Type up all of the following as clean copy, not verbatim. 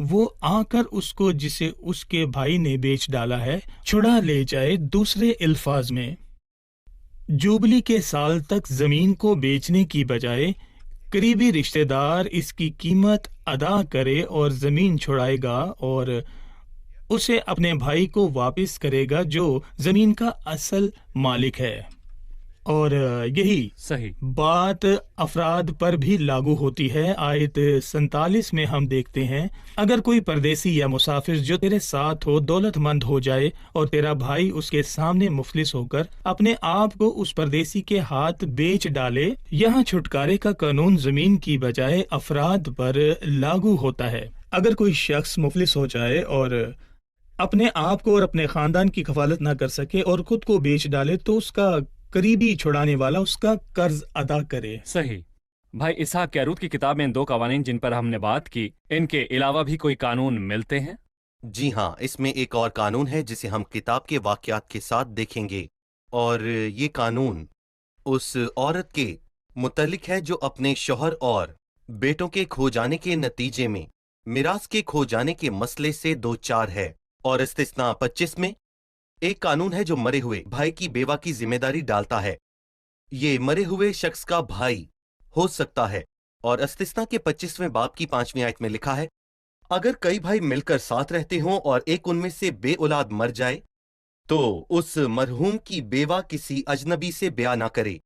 وہ آ کر اس کو جسے اس کے بھائی نے بیچ ڈالا ہے چھڑا لے جائے۔ دوسرے الفاظ میں جوبلی کے سال تک زمین کو بیچنے کی بجائے قریبی رشتہ دار اس کی قیمت ادا کرے اور زمین چھڑائے گا اور اسے اپنے بھائی کو واپس کرے گا جو زمین کا اصل مالک ہے۔ اور یہی صحیح، بات افراد پر بھی لاگو ہوتی ہے۔ آیت 47 میں ہم دیکھتے ہیں، اگر کوئی پردیسی یا مسافر جو تیرے ساتھ ہو دولت مند ہو جائے اور تیرا بھائی اس کے سامنے مفلس ہو کر اپنے آپ کو اس پردیسی کے ہاتھ بیچ ڈالے، یہاں چھٹکارے کا قانون زمین کی بجائے افراد پر لاگو ہوتا ہے۔ اگر کوئی شخص مفلس ہو جائے اور اپنے آپ کو اور اپنے خاندان کی کفالت نہ کر سکے اور خود کو بیچ ڈالے تو اس کا قریبی چھڑانے والا اس کا قرض ادا کرے۔ صحیح۔ بھائی اسحاق کیروت کی کتاب میں ان دو قوانین جن پر ہم نے بات کی، ان کے علاوہ بھی کوئی قانون ملتے ہیں؟ جی ہاں، اس میں ایک اور قانون ہے جسے ہم کتاب کے واقعات کے ساتھ دیکھیں گے، اور یہ قانون اس عورت کے متعلق ہے جو اپنے شوہر اور بیٹوں کے کھو جانے کے نتیجے میں میراث کے کھو جانے کے مسئلے سے دو چار ہے۔ اور استثناء 25 میں ایک قانون ہے جو مرے ہوئے بھائی کی بیوہ کی ذمہ داری ڈالتا ہے۔ یہ مرے ہوئے شخص کا بھائی ہو سکتا ہے، اور استثناء کے 25ویں باب کی 5ویں آیت میں لکھا ہے، اگر کئی بھائی مل کر ساتھ رہتے ہوں اور ایک ان میں سے بے اولاد مر جائے تو اس مرحوم کی بیوہ کسی اجنبی سے بیاہ نہ کرے،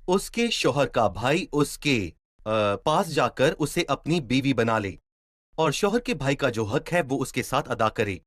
اس کے شوہر کا بھائی اس کے پاس جا کر اسے اپنی بیوی بنا لے، اور شوہر کے بھائی کا جو حق ہے وہ اس کے ساتھ ادا کرے،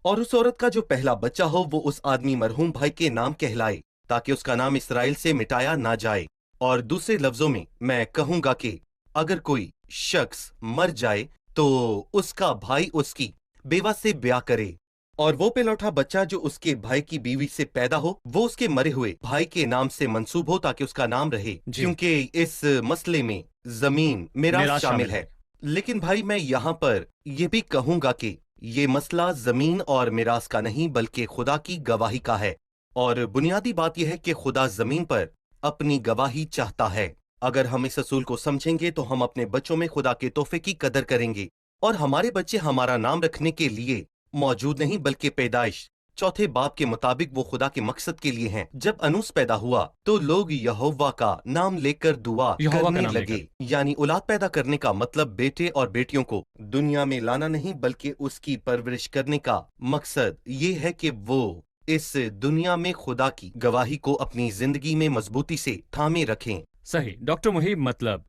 اور اس عورت کا جو پہلا بچہ ہو وہ اس آدمی مرحوم بھائی کے نام کہلائے تاکہ اس کا نام اسرائیل سے مٹایا نہ جائے۔ اور دوسرے لفظوں میں میں کہوں گا کہ اگر کوئی شخص مر جائے تو اس کا بھائی اس کی بیوہ سے بیاہ کرے، اور وہ پلوٹا بچہ جو اس کے بھائی کی بیوی سے پیدا ہو وہ اس کے مرے ہوئے بھائی کے نام سے منسوب ہو تاکہ اس کا نام رہے، جی۔ کیونکہ اس مسئلے میں زمین میراث شامل ہے۔ لیکن بھائی میں یہاں پر یہ بھی کہوں گا کہ یہ مسئلہ زمین اور میراث کا نہیں بلکہ خدا کی گواہی کا ہے، اور بنیادی بات یہ ہے کہ خدا زمین پر اپنی گواہی چاہتا ہے۔ اگر ہم اس اصول کو سمجھیں گے تو ہم اپنے بچوں میں خدا کے تحفے کی قدر کریں گے، اور ہمارے بچے ہمارا نام رکھنے کے لیے موجود نہیں بلکہ پیدائش 4 باب کے مطابق وہ خدا کے مقصد کے لیے ہیں۔ جب انوس پیدا ہوا تو لوگ یہوہ کا نام لے کر دعا یہوہ کا کرنے نام لے لگے، یعنی اولاد پیدا کرنے کا مطلب بیٹے اور بیٹیوں کو دنیا میں لانا نہیں بلکہ اس کی پرورش کرنے کا مقصد یہ ہے کہ وہ اس دنیا میں خدا کی گواہی کو اپنی زندگی میں مضبوطی سے تھامے رکھیں۔ صحیح ڈاکٹر محیب، مطلب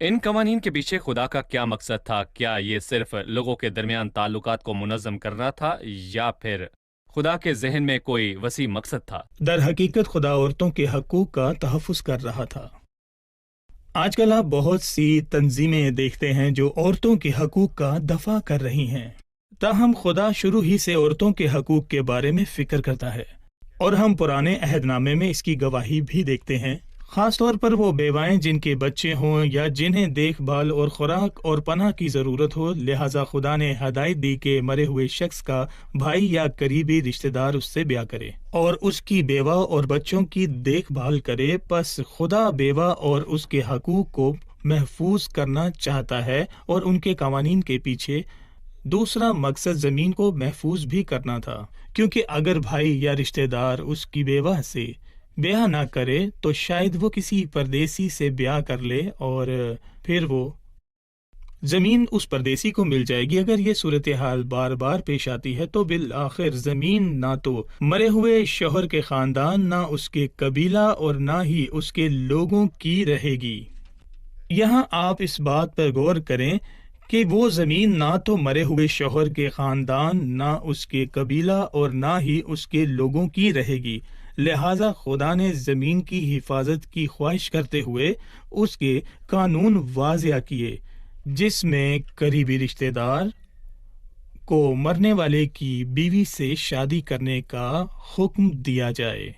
ان قوانین کے پیچھے خدا کا کیا مقصد تھا؟ کیا یہ صرف لوگوں کے درمیان تعلقات کو منظم کرنا تھا یا پھر خدا کے ذہن میں کوئی وسیع مقصد تھا؟ در حقیقت خدا عورتوں کے حقوق کا تحفظ کر رہا تھا۔ آج کل آپ بہت سی تنظیمیں دیکھتے ہیں جو عورتوں کے حقوق کا دفاع کر رہی ہیں، تاہم خدا شروع ہی سے عورتوں کے حقوق کے بارے میں فکر کرتا ہے، اور ہم پرانے عہد نامے میں اس کی گواہی بھی دیکھتے ہیں، خاص طور پر وہ بیوائیں جن کے بچے ہوں یا جنہیں دیکھ بھال اور خوراک اور پناہ کی ضرورت ہو، لہٰذا خدا نے ہدایت دی کہ مرے ہوئے شخص کا بھائی یا قریبی رشتہ دار اس سے بیاہ کرے اور اس کی بیوہ اور بچوں کی دیکھ بھال کرے۔ پس خدا بیوہ اور اس کے حقوق کو محفوظ کرنا چاہتا ہے، اور ان کے قوانین کے پیچھے دوسرا مقصد زمین کو محفوظ بھی کرنا تھا، کیونکہ اگر بھائی یا رشتہ دار اس کی بیوہ سے بیاہ نہ کرے تو شاید وہ کسی پردیسی سے بیاہ کر لے اور پھر وہ زمین اس پردیسی کو مل جائے گی۔ اگر یہ صورتحال بار بار پیش آتی ہے تو بالآخر زمین نہ تو مرے ہوئے شوہر کے خاندان، نہ اس کے قبیلہ اور نہ ہی اس کے لوگوں کی رہے گی۔ یہاں آپ اس بات پر غور کریں کہ وہ زمین نہ تو مرے ہوئے شوہر کے خاندان، نہ اس کے قبیلہ اور نہ ہی اس کے لوگوں کی رہے گی، لہٰذا خدا نے زمین کی حفاظت کی خواہش کرتے ہوئے اس کے قانون واضح کیے، جس میں قریبی رشتہ دار کو مرنے والے کی بیوی سے شادی کرنے کا حکم دیا جائے۔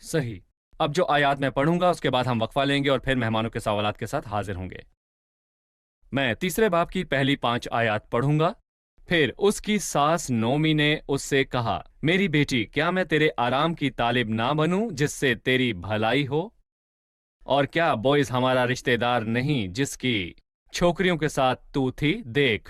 صحیح۔ اب جو آیات میں پڑھوں گا اس کے بعد ہم وقفہ لیں گے اور پھر مہمانوں کے سوالات کے ساتھ حاضر ہوں گے۔ میں 3 باب کی پہلی 5 آیات پڑھوں گا۔ پھر اس کی ساس نومی نے اس سے کہا، میری بیٹی، کیا میں تیرے آرام کی طالب نہ بنوں جس سے تیری بھلائی ہو؟ اور کیا بوئز ہمارا رشتہ دار نہیں جس کی چھوکریوں کے ساتھ تو تھی؟ دیکھ،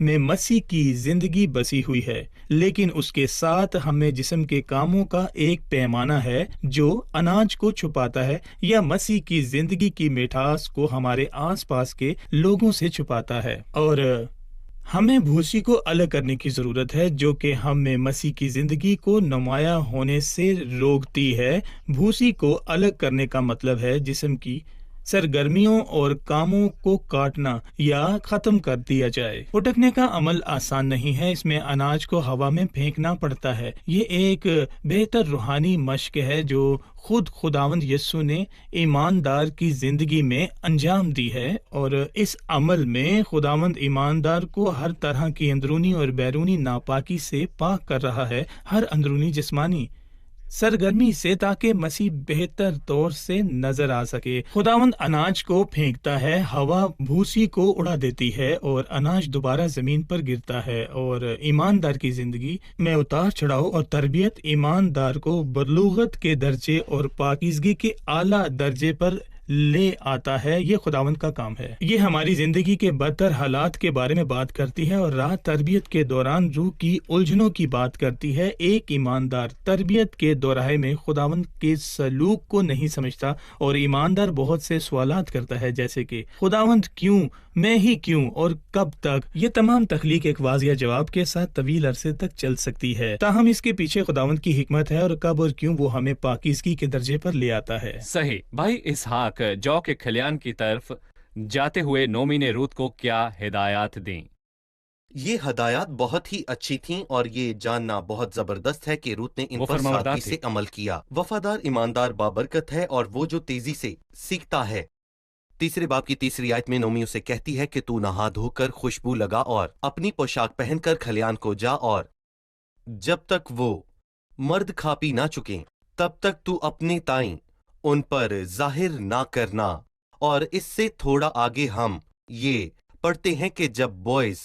میں مسیح کی زندگی بسی ہوئی ہے، لیکن اس کے ساتھ ہمیں جسم کے کاموں کا ایک پیمانہ ہے جو اناج کو چھپاتا ہے یا مسیح کی زندگی کی مٹھاس کو ہمارے آس پاس کے لوگوں سے چھپاتا ہے۔ اور ہمیں بھوسی کو الگ کرنے کی ضرورت ہے جو کہ ہم میں مسیح کی زندگی کو نمایاں ہونے سے روکتی ہے۔ بھوسی کو الگ کرنے کا مطلب ہے جسم کی سرگرمیوں اور کاموں کو کاٹنا یا ختم کر دیا جائے۔ پھٹکنے کا عمل آسان نہیں ہے، اس میں اناج کو ہوا میں پھینکنا پڑتا ہے۔ یہ ایک بہتر روحانی مشق ہے جو خود خداوند یسوع نے ایماندار کی زندگی میں انجام دی ہے، اور اس عمل میں خداوند ایماندار کو ہر طرح کی اندرونی اور بیرونی ناپاکی سے پاک کر رہا ہے، ہر اندرونی جسمانی سرگرمی سے، تاکہ مسیح بہتر طور سے نظر آ سکے۔ خداوند اناج کو پھینکتا ہے، ہوا بھوسی کو اڑا دیتی ہے اور اناج دوبارہ زمین پر گرتا ہے، اور ایماندار کی زندگی میں اتار چڑھاؤ اور تربیت ایماندار کو بلوغت کے درجے اور پاکیزگی کے اعلیٰ درجے پر لے آتا ہے۔ یہ خداوند کا کام ہے۔ یہ ہماری زندگی کے بدتر حالات کے بارے میں بات کرتی ہے اور راہ تربیت کے دوران روح کی الجھنوں کی بات کرتی ہے۔ ایک ایماندار تربیت کے دوراہے میں خداوند کے سلوک کو نہیں سمجھتا، اور ایماندار بہت سے سوالات کرتا ہے، جیسے کہ خداوند کیوں، میں ہی کیوں، اور کب تک؟ یہ تمام تخلیق ایک واضح جواب کے ساتھ طویل عرصے تک چل سکتی ہے، تاہم اس کے پیچھے خداوند کی حکمت ہے، اور کب اور کیوں وہ ہمیں پاکیزگی کے درجے پر لے آتا ہے۔ صحیح۔ بھائی اسحاق جو کے کھلیان کی طرف جاتے ہوئے نومی نے روت کو کیا ہدایات دیں؟ یہ ہدایات بہت ہی اچھی تھیں، اور یہ جاننا بہت زبردست ہے کہ روت نے ان وہ پر فرمانبردار سادگی تھی۔ سے عمل کیا۔ وفادار ایماندار بابرکت ہے، اور وہ جو تیزی سے سیکھتا ہے۔ تیسرے باب کی تیسری آیت میں نومی اسے کہتی ہے کہ تو نہا دھو کر خوشبو لگا اور اپنی پوشاک پہن کر کھلیان کو جا، اور جب تک وہ مرد کھا پی نہ چکیں تب تک تو اپنے تائیں ان پر ظاہر نہ کرنا۔ اور اس سے تھوڑا آگے ہم یہ پڑھتے ہیں کہ جب بوئز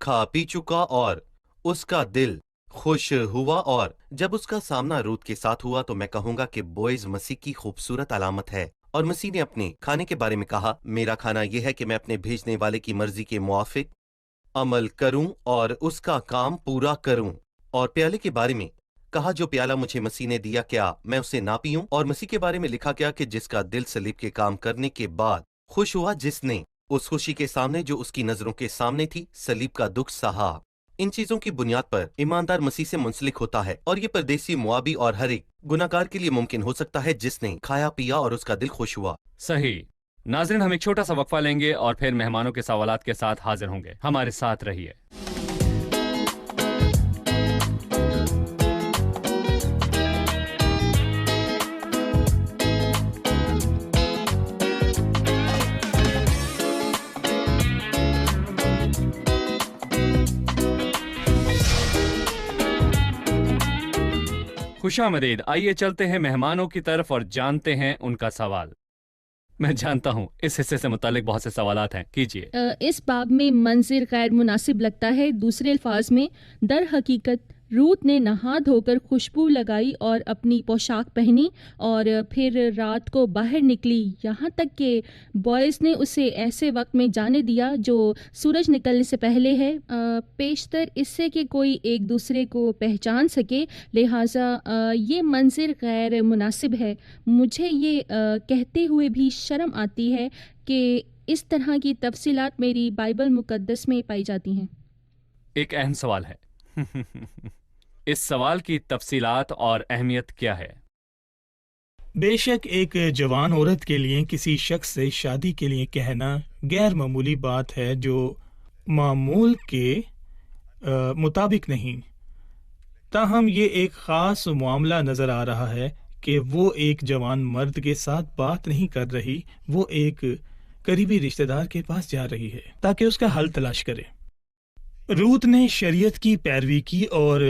کھا پی چکا اور اس کا دل خوش ہوا، اور جب اس کا سامنا روت کے ساتھ ہوا، تو میں کہوں گا کہ بوئز مسیح کی خوبصورت علامت ہے۔ اور مسیح نے اپنے کھانے کے بارے میں کہا، میرا کھانا یہ ہے کہ میں اپنے بھیجنے والے کی مرضی کے موافق عمل کروں اور اس کا کام پورا کروں۔ اور پیالے کے بارے میں کہا، جو پیالہ مجھے مسیح نے دیا، کیا میں اسے نہ پیوں؟ اور مسیح کے بارے میں لکھا گیا کہ جس کا دل صلیب کے کام کرنے کے بعد خوش ہوا، جس نے اس خوشی کے سامنے جو اس کی نظروں کے سامنے تھی صلیب کا دکھ سہا۔ ان چیزوں کی بنیاد پر ایماندار مسیح سے منسلک ہوتا ہے، اور یہ پردیسی، موابی اور ہر ایک گناہگار کے لیے ممکن ہو سکتا ہے جس نے کھایا پیا اور اس کا دل خوش ہوا۔ صحیح۔ ناظرین، ہم ایک چھوٹا سا وقفہ لیں گے اور پھر مہمانوں کے سوالات کے ساتھ حاضر ہوں گے۔ ہمارے ساتھ رہیے۔ خوش آمدید۔ آئیے چلتے ہیں مہمانوں کی طرف اور جانتے ہیں ان کا سوال۔ میں جانتا ہوں اس حصے سے متعلق بہت سے سوالات ہیں، کیجیے۔ اس باب میں منظر غیر مناسب لگتا ہے۔ دوسرے الفاظ میں، در حقیقت روت نے نہا دھو کر خوشبو لگائی اور اپنی پوشاک پہنی اور پھر رات کو باہر نکلی، یہاں تک کہ بوائز نے اسے ایسے وقت میں جانے دیا جو سورج نکلنے سے پہلے ہے، پیشتر اس سے کہ کوئی ایک دوسرے کو پہچان سکے، لہٰذا یہ منظر غیر مناسب ہے۔ مجھے یہ کہتے ہوئے بھی شرم آتی ہے کہ اس طرح کی تفصیلات میری بائبل مقدس میں پائی جاتی ہیں۔ ایک اہم سوال ہے۔ اس سوال کی تفصیلات اور اہمیت کیا ہے؟ بے شک ایک جوان عورت کے لیے کسی شخص سے شادی کے لیے کہنا غیر معمولی بات ہے جو معمول کے مطابق نہیں، تاہم یہ ایک خاص معاملہ نظر آ رہا ہے کہ وہ ایک جوان مرد کے ساتھ بات نہیں کر رہی، وہ ایک قریبی رشتہ دار کے پاس جا رہی ہے تاکہ اس کا حل تلاش کرے۔ روت نے شریعت کی پیروی کی اور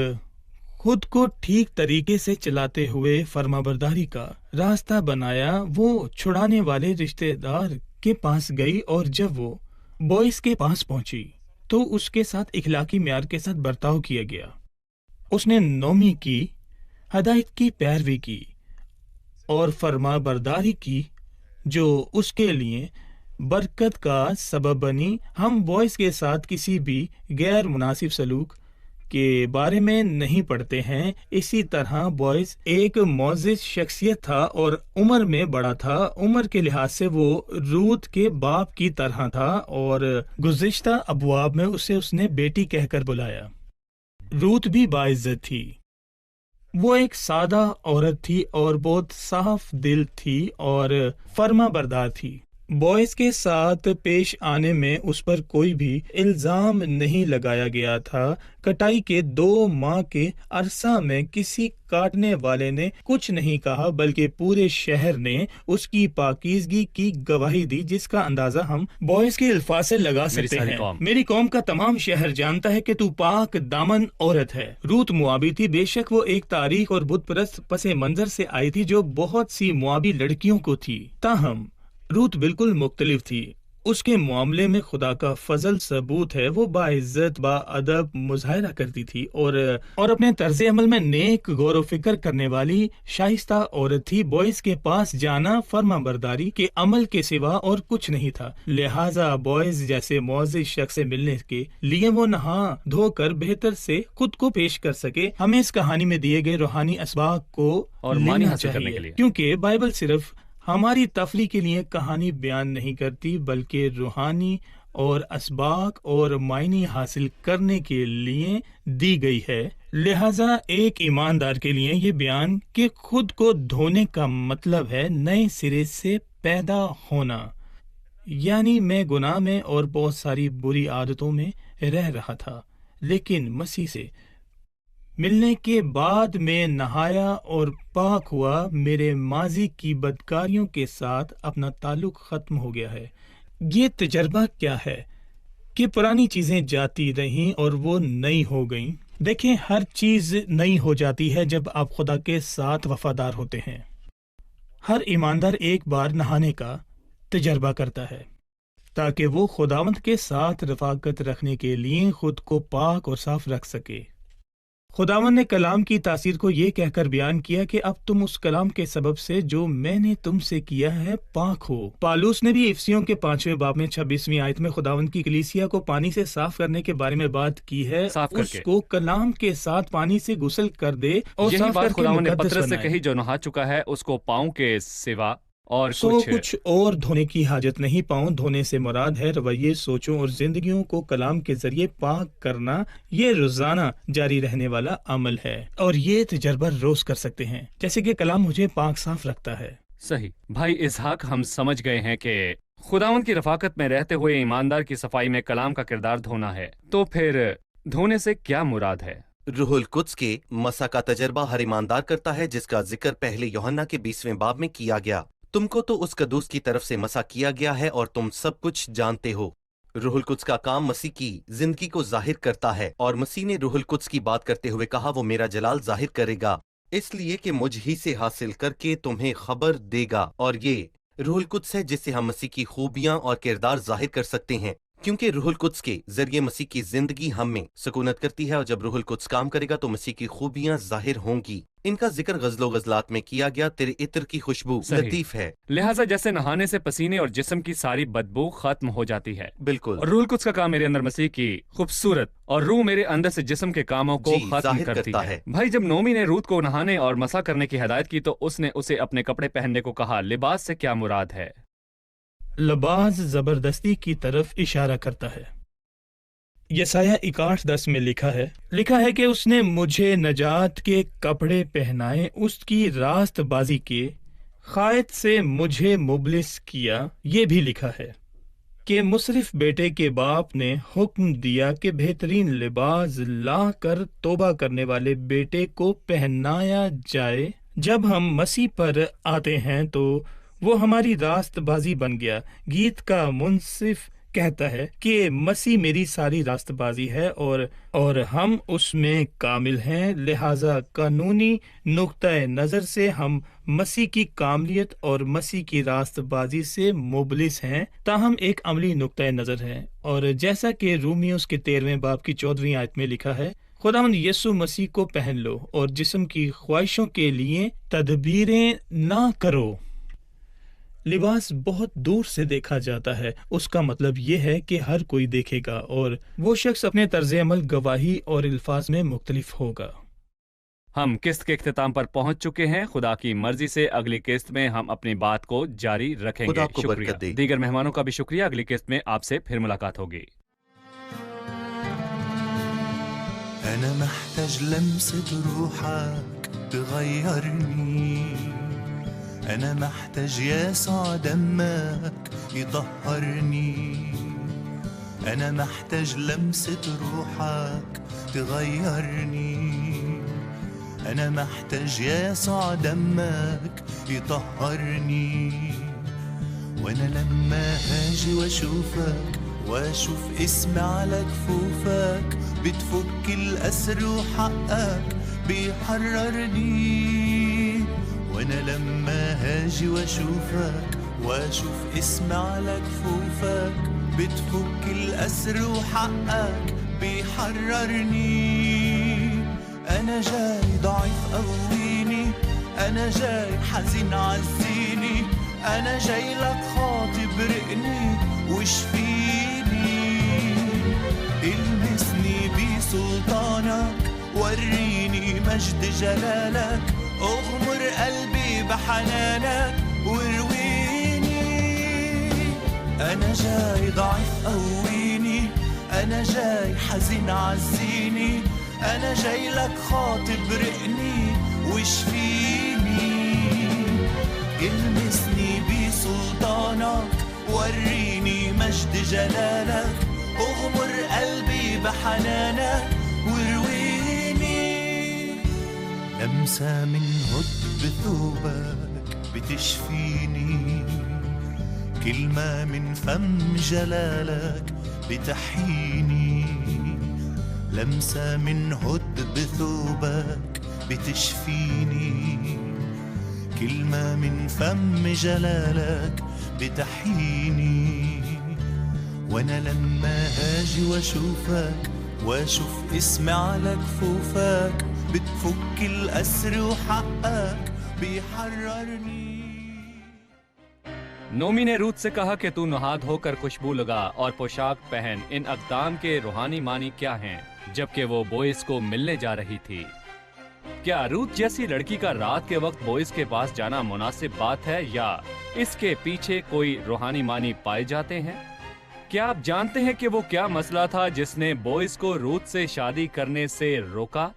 خود کو ٹھیک طریقے سے چلاتے ہوئے فرمانبرداری کا راستہ بنایا۔ وہ چھڑانے والے رشتہ دار کے پاس گئی، اور جب وہ بوئز کے پاس پہنچی تو اس کے ساتھ اخلاقی معیار کے ساتھ برتاؤ کیا گیا۔ اس نے نومی کی ہدایت کی پیروی کی اور فرمانبرداری کی جو اس کے لیے برکت کا سبب بنی۔ ہم بوئز کے ساتھ کسی بھی غیر مناسب سلوک کے بارے میں نہیں پڑھتے ہیں۔ اسی طرح بوئز ایک معزز شخصیت تھا اور عمر میں بڑا تھا۔ عمر کے لحاظ سے وہ روت کے باپ کی طرح تھا اور گزشتہ ابواب میں اسے اس نے بیٹی کہہ کر بلایا۔ روت بھی باعزت تھی۔ وہ ایک سادہ عورت تھی اور بہت صاف دل تھی اور فرما بردار تھی۔ بوئز کے ساتھ پیش آنے میں اس پر کوئی بھی الزام نہیں لگایا گیا تھا۔ کٹائی کے 2 ماہ کے عرصہ میں کسی کاٹنے والے نے کچھ نہیں کہا، بلکہ پورے شہر نے اس کی پاکیزگی کی گواہی دی، جس کا اندازہ ہم بوئز کے الفاظ سے لگا سکتے ہیں۔ میری قوم کا تمام شہر جانتا ہے کہ تو پاک دامن عورت ہے۔ روت موابی تھی۔ بے شک وہ ایک تاریخ اور بت پرست پس منظر سے آئی تھی جو بہت سی موابی لڑکیوں کو تھی، تاہم روت بالکل مختلف تھی۔ اس کے معاملے میں خدا کا فضل ثبوت ہے۔ وہ باعزت، با ادب مظاہرہ کرتی تھی اور اپنے طرز عمل میں نیک غور و فکر کرنے والی شائستہ عورت تھی۔ بوئز کے پاس جانا فرما برداری کے عمل کے سوا اور کچھ نہیں تھا، لہٰذا بوئز جیسے معزز شخص سے ملنے کے لیے وہ نہا دھو کر بہتر سے خود کو پیش کر سکے۔ ہمیں اس کہانی میں دیے گئے روحانی اسباق کو اور معنی لینا حاصل کرنے کے چاہیے، لیے، کیونکہ بائبل صرف ہماری تفریح کے لیے کہانی بیان نہیں کرتی، بلکہ روحانی اور اسباق اور معنی حاصل کرنے کے لیے دی گئی ہے۔ لہذا ایک ایماندار کے لیے یہ بیان کہ خود کو دھونے کا مطلب ہے نئے سرے سے پیدا ہونا، یعنی میں گناہ میں اور بہت ساری بری عادتوں میں رہ رہا تھا، لیکن مسیح سے ملنے کے بعد میں نہایا اور پاک ہوا۔ میرے ماضی کی بدکاریوں کے ساتھ اپنا تعلق ختم ہو گیا ہے۔ یہ تجربہ کیا ہے کہ پرانی چیزیں جاتی رہیں اور وہ نئی ہو گئیں۔ دیکھیں، ہر چیز نئی ہو جاتی ہے جب آپ خدا کے ساتھ وفادار ہوتے ہیں۔ ہر ایماندار ایک بار نہانے کا تجربہ کرتا ہے تاکہ وہ خداوند کے ساتھ رفاقت رکھنے کے لیے خود کو پاک اور صاف رکھ سکے۔ خداوند نے کلام کی تاثیر کو یہ کہہ کر بیان کیا کہ اب تم اس کلام کے سبب سے جو میں نے تم سے کیا ہے پاک ہو۔ پالوس نے بھی افسیوں کے 5ویں باب میں 26ویں آیت میں خداوند کی کلیسیا کو پانی سے صاف کرنے کے بارے میں بات کی ہے۔ اس کو کلام کے ساتھ پانی سے غسل کر دے اور یہی صاف بات کر کے خداوند نے مقدس پترس سے بنائے۔ کہی جو نہا چکا ہے اس کو پاؤں کے سوا اور کچھ اور دھونے کی حاجت نہیں۔ پاؤں دھونے سے مراد ہے رویے، سوچوں اور زندگیوں کو کلام کے ذریعے پاک کرنا۔ یہ روزانہ جاری رہنے والا عمل ہے اور یہ تجربہ روز کر سکتے ہیں، جیسے کہ کلام مجھے پاک صاف رکھتا ہے۔ صحیح بھائی اسحاق، ہم سمجھ گئے ہیں کہ خداوند کی رفاقت میں رہتے ہوئے ایماندار کی صفائی میں کلام کا کردار دھونا ہے۔ تو پھر دھونے سے کیا مراد ہے؟ روح القدس کے مسا کا تجربہ ہر ایماندار کرتا ہے، جس کا ذکر پہلے یوحنا کے 20ویں باب میں کیا گیا۔ تم کو تو اس قدوس کی طرف سے مسا کیا گیا ہے اور تم سب کچھ جانتے ہو۔ روح القدس کا کام مسیح کی زندگی کو ظاہر کرتا ہے، اور مسیح نے روح القدس کی بات کرتے ہوئے کہا وہ میرا جلال ظاہر کرے گا، اس لیے کہ مجھ ہی سے حاصل کر کے تمہیں خبر دے گا۔ اور یہ روح القدس ہے جس سے ہم مسیح کی خوبیاں اور کردار ظاہر کر سکتے ہیں، کیونکہ روح القدس کے ذریعے مسیح کی زندگی ہم میں سکونت کرتی ہے، اور جب روح القدس کام کرے گا تو مسیح کی خوبیاں ظاہر ہوں گی۔ ان کا ذکر غزل و غزلات میں کیا گیا۔ تیرے عطر کی خوشبو لطیف ہے۔ لہٰذا جیسے نہانے سے پسینے اور جسم کی ساری بدبو ختم ہو جاتی ہے، بالکل، اور روح القدس کا کام میرے اندر مسیح کی خوبصورت اور روح میرے اندر سے جسم کے کاموں کو ختم ظاہر کرتی کرتا ہے۔ ہے۔ بھائی جب نومی نے روت کو نہانے اور مسا کرنے کی ہدایت کی تو اس نے اسے اپنے کپڑے پہننے کو کہا۔ لباس سے کیا مراد ہے؟ لباس زبردستی کی طرف اشارہ کرتا ہے۔ یسایہ 61:10 میں لکھا ہے کہ اس نے مجھے نجات کے کپڑے پہنائے، اس کی راست بازی کے خائط سے مجھے مبلس کیا۔ یہ بھی لکھا ہے کہ مصرف بیٹے کے باپ نے حکم دیا کہ بہترین لباس لا کر توبہ کرنے والے بیٹے کو پہنایا جائے۔ جب ہم مسیح پر آتے ہیں تو وہ ہماری راست بازی بن گیا۔ گیت کا منصف کہتا ہے کہ مسیح میری ساری راست بازی ہے اور ہم اس میں کامل ہیں، لہذا قانونی نقطۂ نظر سے ہم مسیح کی کاملیت اور مسیح کی راست بازی سے مبلس ہیں، تاہم ایک عملی نقطۂ نظر ہے۔ اور جیسا کہ رومیوز کے 13ویں باب کی 14ویں آیت میں لکھا ہے، خداوند یسوع مسیح کو پہن لو اور جسم کی خواہشوں کے لیے تدبیریں نہ کرو۔ لباس بہت دور سے دیکھا جاتا ہے، اس کا مطلب یہ ہے کہ ہر کوئی دیکھے گا اور وہ شخص اپنے طرز عمل، گواہی اور الفاظ میں مختلف ہوگا۔ ہم قسط کے اختتام پر پہنچ چکے ہیں۔ خدا کی مرضی سے اگلی قسط میں ہم اپنی بات کو جاری رکھیں خدا گے۔ آپ کو شکریہ۔ برکت دے۔ دیگر مہمانوں کا بھی شکریہ۔ اگلی قسط میں آپ سے پھر ملاقات ہوگی۔ أنا محتاج لمسة روحك تغيرني، أنا محتاج يسوع دمك يطهرني، أنا محتاج لمسة روحك تغيرني، أنا محتاج يسوع دمك يطهرني، وأنا لما هاجي وأشوفك واشوف اسمي على كفوفك بتفك الأسر وحقك بيحررني، وانا لما هاجي واشوفك واشوف اسمي على كفوفك بتفك الأسر وحقك بيحررني. انا جاي ضعيف قويني، انا جاي حزين عزيني، انا جاي لك خاطي برقني واشفيني، المسني بسلطانك وريني مجد جلالك، اغمر قلبي بحنانك وارويني. انا جاي ضعيف قويني، انا جاي حزين عزيني، انا جاي لك خاطي برقني واشفيني، المسني بسلطانك وريني مجد جلالك، اغمر قلبي بحنانك وارويني. لمسة من هد بثوبك بتشفيني، كلمة من فم جلالك بتحييني، لمسة من هد بثوبك بتشفيني، كلمة من فم جلالك بتحييني، وانا لما هاجي واشوفك واشوف اسمي على كفوفك بتفك الأسر وحقك بيحررني. نومی نے روت سے کہا کہ تو نہا دھو کر خوشبو لگا اور پوشاک پہن، ان اقدام کے روحانی معنی کیا ہیں؟ جبکہ وہ بوئز کو ملنے جا رہی تھی، کیا روت جیسی لڑکی کا رات کے وقت بوئز کے پاس جانا مناسب بات ہے یا اس کے پیچھے کوئی روحانی معنی پائے جاتے ہیں؟ کیا آپ جانتے ہیں کہ وہ کیا مسئلہ تھا جس نے بوئز کو روت سے شادی کرنے سے روکا؟